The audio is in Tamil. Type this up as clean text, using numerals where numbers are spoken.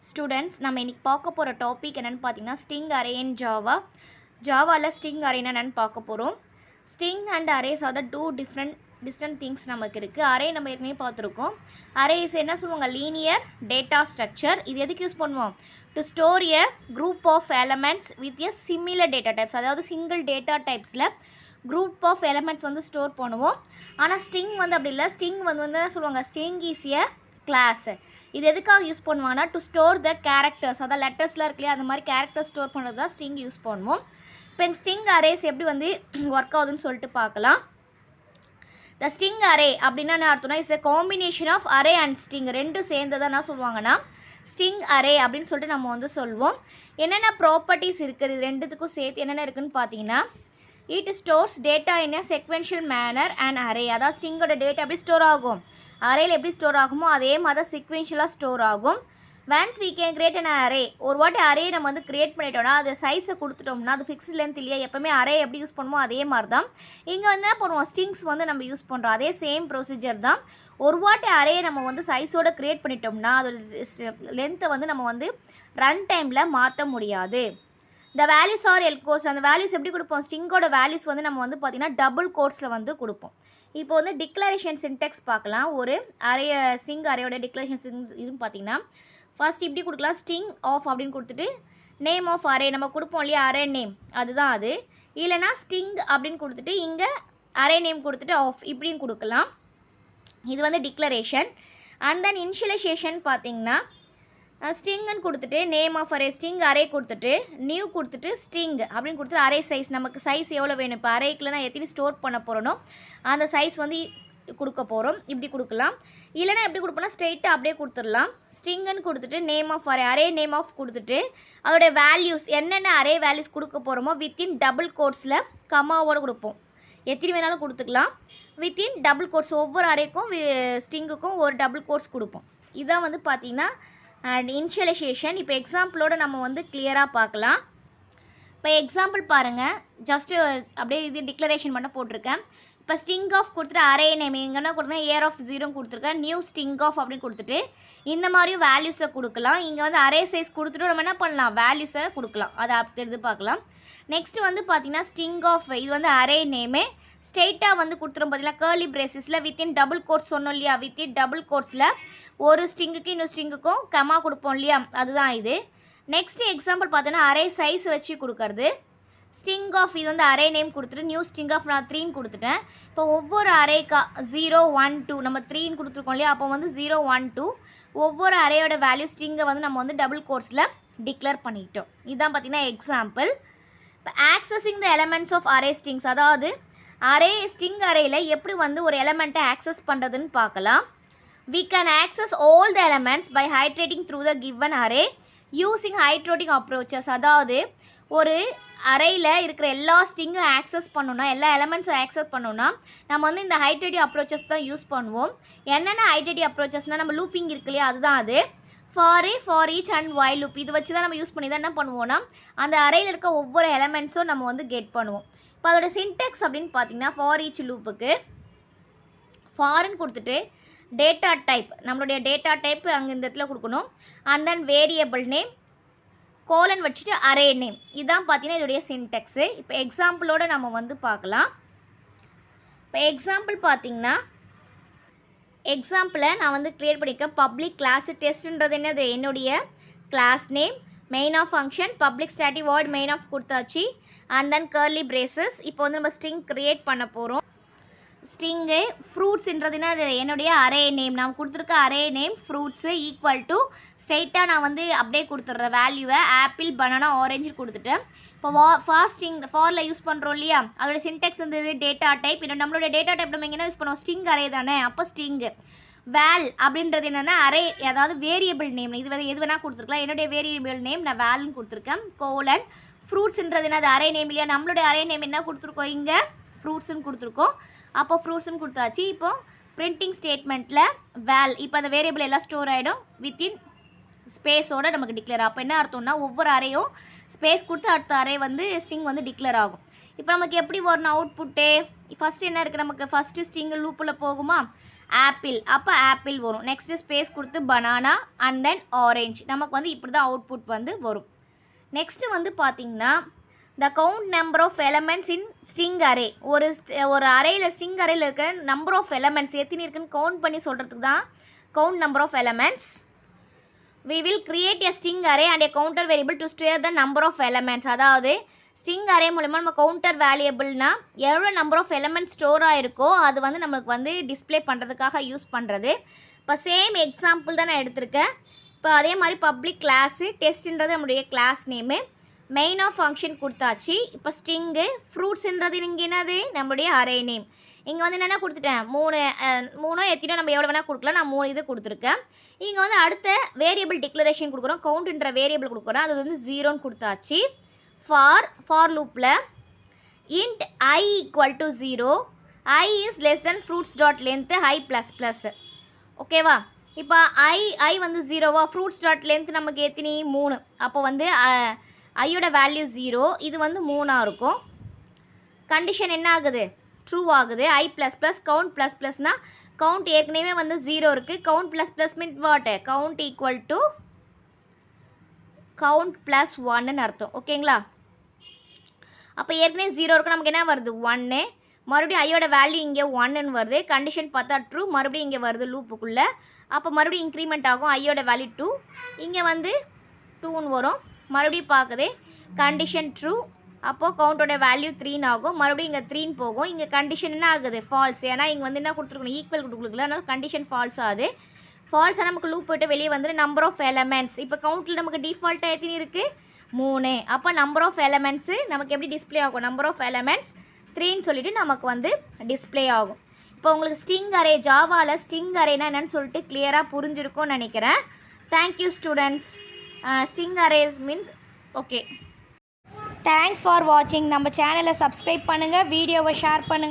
ஸ்டூடெண்ட்ஸ் நம்ம இன்றைக்கி பார்க்க போகிற டாபிக் என்னென்னு பார்த்தீங்கன்னா ஸ்ட்ரிங் அரே இன் ஜாவாவில் ஸ்ட்ரிங் அரேனா என்னென்னு பார்க்க போகிறோம். String and arrays are the two distant things நமக்கு இருக்குது. அரே நம்ம ஏற்கனவே பார்த்துருக்கோம். அரேஸ் என்ன சொல்லுவாங்க, லீனியர் டேட்டா ஸ்ட்ரக்சர். இது எதுக்கு யூஸ் பண்ணுவோம்? To store a group of elements with a similar data types. அதாவது சிங்கிள் டேட்டா டைப்ஸில் குரூப் ஆஃப் எலமெண்ட்ஸ் வந்து ஸ்டோர் பண்ணுவோம். ஆனால் ஸ்ட்ரிங் வந்து அப்படி இல்லை. ஸ்ட்ரிங் வந்து என்ன சொல்லுவாங்க, ஸ்ட்ரிங் இஸ் எ கிளாஸ். இது எதுக்காக யூஸ் பண்ணுவாங்கன்னா டு ஸ்டோர் த கேரக்டர்ஸ், அதாவது லெட்டர்ஸ்லாம் இருக்கு இல்லையா, அந்த மாதிரி கேரக்டர் ஸ்டோர் பண்ணுறது தான் ஸ்ட்ரிங் யூஸ் பண்ணுவோம். இப்போ எங்கள் ஸ்ட்ரிங் அரேஸ் எப்படி வந்து ஒர்க் ஆகுதுன்னு சொல்லிட்டு பார்க்கலாம். த ஸ்ட்ரிங் அரே அப்படின்னா என்ன அர்த்தம்னா, it's a combination of array and string. ரெண்டும் சேர்ந்ததான் என்ன சொல்லுவாங்கன்னா ஸ்ட்ரிங் அரே அப்படின்னு சொல்லிட்டு நம்ம வந்து சொல்லுவோம். என்னென்ன ப்ராப்பர்ட்டிஸ் இருக்குது இது ரெண்டுத்துக்கும் சேர்த்து என்னென்ன இருக்குதுன்னு பார்த்தீங்கன்னா, it stores data in a sequential manner and array. அதாவது ஸ்ட்ரிங்கோட டேட்டா எப்படி ஸ்டோர் ஆகும், அரேயில் எப்படி ஸ்டோர் ஆகுமோ அதே மாதிரி தான் சீக்வென்ஷியலாக ஸ்டோர் ஆகும். Once we can create an array, ஒரு வாட்டி அரே நம்ம வந்து கிரியேட் பண்ணிட்டோம்னா அது சைஸை கொடுத்துட்டோம்னா அது ஃபிக்ஸ்ட் லென்த் இல்லையா, எப்போவுமே அரே எப்படி யூஸ் பண்ணுமோ அதே மாதிரி தான் இங்கே வந்து என்ன பண்ணுவோம், ஸ்ட்ரிங்ஸ் வந்து நம்ம யூஸ் பண்ணுறோம். அதே சேம் ப்ரொசீஜர் தான். ஒரு வாட்டி அரே நம்ம வந்து சைஸோடு க்ரியேட் பண்ணிட்டோம்னா அதோட லென்த்தை வந்து நம்ம வந்து ரன் டைமில் மாற்ற முடியாது. இந்த வேல்யூஸ் ஆர் எல் கோர்ஸ், அந்த வேல்யூஸ் எப்படி கொடுப்போம், ஸ்ட்ரிங்கோட வேல்யூஸ் வந்து நம்ம வந்து பார்த்திங்கன்னா டபுள் கோட்ஸில் வந்து கொடுப்போம். இப்போ வந்து டிக்ளரேஷன் சின்டெக்ஸ் பார்க்கலாம். ஒரு அரே ஸ்ட்ரிங் அரேயோட டிக்ளரேஷன் இதுன்னு பார்த்தீங்கன்னா, ஃபர்ஸ்ட் இப்படி கொடுக்கலாம், ஸ்ட்ரிங் ஆஃப் அப்படின்னு கொடுத்துட்டு நேம் ஆஃப் அரே நம்ம கொடுப்போம் இல்லையா, அரே நேம் அதுதான் அது. இல்லைனா ஸ்ட்ரிங் அப்படின்னு கொடுத்துட்டு இங்கே அரே நேம் கொடுத்துட்டு ஆஃப் இப்படின்னு கொடுக்கலாம். இது வந்து டிக்ளரேஷன். அண்ட் தென் இனிஷியலைசேஷன் பார்த்தீங்கன்னா, ஸ்ட்ரிங்குன்னு கொடுத்துட்டு name of array string array கொடுத்துட்டு நியூ கொடுத்துட்டு ஸ்ட்ரிங் அப்படின்னு கொடுத்துட்டு அரே சைஸ் நமக்கு சைஸ் எவ்வளோ வேணும், இப்போ அரேக்கில் நான் எத்தனை ஸ்டோர் பண்ண போகிறனோ அந்த சைஸ் வந்து கொடுக்க போகிறோம். இப்படி கொடுக்கலாம். இல்லைனா எப்படி கொடுப்போம்னா ஸ்ட்ரெயிட்டாக அப்படியே கொடுத்துடலாம். ஸ்ட்ரிங்குன்னு கொடுத்துட்டு name of array array name of கொடுத்துட்டு அதோடைய வேல்யூஸ் என்னென்ன அரே வேல்யூஸ் கொடுக்க போகிறோமோ வித்தின் டபுள் கோட்ஸில் கமாவோடு கொடுப்போம். எத்தனை வேணாலும் கொடுத்துக்கலாம். வித்தின் டபுள் கோட்ஸ் ஒவ்வொரு அரேக்கும் ஸ்ட்ரிங்குக்கும் ஒரு டபுள் கோட்ஸ் கொடுப்போம். இதான் வந்து பார்த்திங்கன்னா அண்ட் இனிஷியலைசேஷன். இப்போ எக்ஸாம்பிளோடு நம்ம வந்து கிளியராக பார்க்கலாம். இப்போ எக்ஸாம்பிள் பாருங்கள், ஜஸ்ட்டு அப்படியே இது டிக்ளரேஷன் மட்டும் போட்டிருக்கேன். இப்போ ஸ்ட்ரிங் ஆஃப் கொடுத்துட்டு அரே நேம் எங்கன்னா கொடுத்தா ஏர் ஆஃப் 0 கொடுத்துருக்கேன். நியூ ஸ்ட்ரிங் ஆஃப் அப்படின்னு கொடுத்துட்டு இந்த மாதிரியும் வேல்யூஸை கொடுக்கலாம். இங்கே வந்து அரே சைஸ் கொடுத்துட்டு நம்ம என்ன பண்ணலாம், வேல்யூஸை கொடுக்கலாம். அதை அப்படி பார்க்கலாம். நெக்ஸ்ட் வந்து பார்த்திங்கன்னா ஸ்ட்ரிங் ஆஃப் இது வந்து அரே நேமு ஸ்ட்ரெயிட்டாக வந்து கொடுத்துரும். பார்த்தீங்கன்னா கேர்லி பிரேசஸில் வித்தின் டபுள் கோட்ஸ் சொன்னோம் இல்லையா, வித்தின் டபுள் கோட்ஸில் ஒரு ஸ்ட்ரிங்குக்கு இன்னொரு ஸ்ட்ரிங்குக்கும் கமா கொடுப்போம் இல்லையா, அதுதான் இது. நெக்ஸ்ட் எக்ஸாம்பிள் பார்த்தோன்னா அரே சைஸ் வச்சு கொடுக்கறது. ஸ்ட்ரிங் ஆஃப் இது வந்து அரே நேம் கொடுத்துட்டு நியூ ஸ்ட்ரிங் ஆஃப் நான் 3ன்னு கொடுத்துட்டேன். இப்போ ஒவ்வொரு அரேக்கா 0 1 2 நம்ம 3ன்னு கொடுத்துருக்கோம் இல்லையா, அப்போ வந்து 0 1 2 ஒவ்வொரு அரேயோட வேல்யூ ஸ்ட்ரிங்கை வந்து நம்ம வந்து டபுள் கோட்ஸில் டிக்ளேர் பண்ணிட்டோம். இதுதான் பார்த்தீங்கன்னா எக்ஸாம்பிள். இப்போ accessing the elements of array strings, அதாவது அரே ஸ்ட்ரிங் அரேயில் எப்படி வந்து ஒரு எலமெண்ட்டை ஆக்சஸ் பண்ணுறதுன்னு பார்க்கலாம். We can access all the elements by iterating through the given array using iterating approaches. அதாவது ஒரு அரேயில் இருக்கிற எல்லா ஸ்ட்ரிங்கும் ஆக்சஸ் பண்ணணும்னா, எல்லா எலமெண்ட்ஸும் ஆக்சஸ் பண்ணணும்னா நம்ம வந்து இந்த ஹைட்ரேட்டிவ் அப்ரோச்சஸ் தான் யூஸ் பண்ணுவோம். என்னென்ன ஹைட்ரேட்டிவ் அப்ரோச்சஸ்னால் நம்ம லூப்பிங் இருக்கு இல்லையா, அதுதான் அது. For each and while loop இது வச்சு தான் நம்ம யூஸ் பண்ணி தான் என்ன பண்ணுவோம்னா அந்த அரேயில் இருக்க ஒவ்வொரு எலமெண்ட்ஸும் நம்ம வந்து கெட் பண்ணுவோம். இப்போ அதோட சின்டெக்ஸ் அப்படின்னு பார்த்தீங்கன்னா, ஃபார் ஈச் லூப்புக்கு ஃபார்ன்னு கொடுத்துட்டு டேட்டா டைப் நம்மளுடைய டேட்டா டைப் அங்கே இந்த இடத்துல கொடுக்கணும். And then variable name colon வச்சுட்டு அரே நேம். இதுதான் பார்த்தீங்கன்னா இதோடைய சின்டெக்ஸு. இப்போ எக்ஸாம்பிளோடு நம்ம வந்து பார்க்கலாம். இப்போ எக்ஸாம்பிள் பார்த்தீங்கன்னா, எக்ஸாம்பிளை நான் வந்து கிரியேட் பண்ணியிருக்கேன். பப்ளிக் கிளாஸ் டெஸ்ட்டுன்றது என்னது, என்னுடைய class name main of function public static void main of கொடுத்தாச்சு. And then curly braces. இப்போ வந்து நம்ம ஸ்ட்ரிங் க்ரியேட் பண்ண போகிறோம். ஸ்ட்ரிங்கு ஃப்ரூட்ஸ்ன்றதுன்னா அது என்னுடைய அரே நேம், நான் கொடுத்துருக்க array name fruits equal to ஸ்ட்ரெயிட்டாக நான் வந்து அப்படியே கொடுத்துட்றேன் வேல்யூவை ஆப்பிள் பனானா ஆரஞ்சு கொடுத்துட்டேன். இப்போ ஃபாரில் யூஸ் பண்ணுறோம் இல்லையா, அதோட சின்டெக்ஸ் வந்து டேட்டா டைப். இன்னும் நம்மளோட டேட்டா டைப் நம்ம எங்கே யூஸ் பண்ணுவோம், ஸ்ட்ரிங் அரே தானே, அப்போ ஸ்ட்ரிங்கு வேல் அப்படின்றது என்னென்னா அரே, அதாவது வேரியபிள் நேம். இது வந்து எது வேணால் கொடுத்துருக்கலாம். என்னுடைய வேரியபிள் நேம் நான் வேல்னு கொடுத்துருக்கேன். கோலன் ஃப்ரூட்ஸ்ன்றது என்ன, அது அரே நேம் இல்லையா, நம்மளுடைய அரே நேம் என்ன கொடுத்துருக்கோம், இங்கே ஃப்ரூட்ஸ்ன்னு கொடுத்துருக்கோம். அப்போ ஃப்ரூட்ஸ்ன்னு கொடுத்தாச்சு. இப்போ பிரிண்டிங் ஸ்டேட்மெண்ட்டில் வேல், இப்போ அந்த வேரியபிள் எல்லாம் ஸ்டோர் ஆகிடும் வித்தின் ஸ்பேஸோடு நமக்கு டிக்ளேர். அப்போ என்ன அர்த்தம்னா ஒவ்வொரு அரேயும் ஸ்பேஸ் கொடுத்து அடுத்த அரே வந்து ஸ்ட்ரிங் வந்து டிக்ளேர் ஆகும். இப்போ நமக்கு எப்படி வரணும் அவுட்புட்டு, ஃபஸ்ட்டு என்ன இருக்குது நமக்கு, ஃபஸ்ட்டு ஸ்ட்ரிங் லூப்பில் போகுமா, ஆப்பிள், அப்போ ஆப்பிள் வரும். நெக்ஸ்ட்டு ஸ்பேஸ் கொடுத்து பனானா அண்ட் தென் ஆரஞ்ச். நமக்கு வந்து இப்படி தான் அவுட்புட் வந்து வரும். நெக்ஸ்ட்டு வந்து பார்த்திங்கன்னா the count number of elements in string array. ஒரு அரேயில் ஸ்ட்ரிங் அரேயில் இருக்கிற நம்பர் ஆஃப் எலமெண்ட்ஸ் எத்தனை இருக்குன்னு கவுண்ட் பண்ணி சொல்கிறதுக்கு தான் count number of elements. we will create a string array and a counter variable to store the number of elements. அதாவது ஸ்ட்ரிங் அரே மூலமாக நம்ம கவுண்டர் வேரியபிள்னா எவ்வளோ நம்பர் ஆஃப் எலமெண்ட்ஸ் ஸ்டோர் ஆகிருக்கோ அது வந்து நம்மளுக்கு வந்து டிஸ்பிளே பண்ணுறதுக்காக யூஸ் பண்ணுறது. இப்போ சேம் எக்ஸாம்பிள் தான் நான் எடுத்திருக்கேன். இப்போ அதே மாதிரி பப்ளிக் கிளாஸு, டெஸ்ட்ன்றது நம்மளுடைய class name, main of function கொடுத்தாச்சு. இப்போ ஸ்ட்ரிங்கு, ஃப்ரூட்ஸுன்றது இங்கே என்னது நம்மளுடைய அரே நேம். இங்கே வந்து என்னென்ன கொடுத்துட்டேன், மூணோ எத்தினோ நம்ம எவ்வளோ வேணால் கொடுக்கலாம். நான் 3 இது கொடுத்துருக்கேன். இங்கே வந்து அடுத்த வேரியபிள் டிக்ளரேஷன் கொடுக்குறோம், கவுண்ட்ன்ற வேரியபிள் கொடுக்குறோம். அது வந்து 0ன்னு கொடுத்தாச்சு. ஃபார் லூப்பில் int I equal to 0, I is less than fruits dot length I ++. ஓகேவா? இப்போ I வந்து 0வா, ஃப்ரூட்ஸ் டாட் லென்த் நமக்கு எத்தினி 3. அப்போ வந்து ஐயோட வேல்யூ 0, இது வந்து 3ஆக இருக்கும். கண்டிஷன் என்ன ஆகுது, ட்ரூ ஆகுது. I ++ கவுண்ட் ++னா கவுண்ட் ஏற்கனவே வந்து 0 இருக்குது. Count ++ mean what, count equal to count +1ன்னு அர்த்தம். ஓகேங்களா? அப்போ ஏற்கனவே 0 இருக்குது, நமக்கு என்ன வருது 1. மறுபடியும் ஐயோட வேல்யூ இங்கே 1ன்னு வருது. கண்டிஷன் பார்த்தா ட்ரூ, மறுபடியும் இங்கே வருது லூப்புக்குள்ளே. அப்போ மறுபடியும் இன்க்ரிமெண்ட் ஆகும். ஐயோட வேல்யூ 2, இங்கே வந்து 2ன்னு வரும். மறுபடியும் பார்க்குது, கண்டிஷன் ட்ரூ, அப்போது கவுண்டோட வேல்யூ 3ன்னு ஆகும். மறுபடியும் இங்கே 3ன்னு போகும். இங்கே கண்டிஷன் என்ன ஆகுது, ஃபால்ஸ். ஏன்னா இங்கே வந்து என்ன கொடுத்துருக்கணும், ஈக்குவல் கொடுக்கல, அதனால் கண்டிஷன் ஃபால்ஸ் ஆகுது. ஃபால்ஸாக நமக்கு லூப் போய்ட்டு வெளியே வந்துட்டு நம்பர் ஆஃப் எலமெண்ட்ஸ். இப்போ கவுண்ட்டில் நமக்கு டிஃபால்ட்டாக எத்தனை இருக்குது, 3. அப்போ நம்பர் ஆஃப் எலமெண்ட்ஸு நமக்கு எப்படி டிஸ்பிளே ஆகும், நம்பர் ஆஃப் எலமெண்ட்ஸ் 3ன்னு சொல்லிட்டு நமக்கு வந்து டிஸ்பிளே ஆகும். இப்போ உங்களுக்கு ஸ்ட்ரிங் அரே, ஜாவாவில் ஸ்ட்ரிங் அரேனா என்னன்னு சொல்லிட்டு கிளியராக புரிஞ்சிருக்கும்னு நினைக்கிறேன். Thank you students. String arrays means okay. Thanks for வாட்சிங். நம்ம சேனலை சப்ஸ்கிரைப் பண்ணுங்கள், வீடியோவை ஷேர் பண்ணுங்கள்.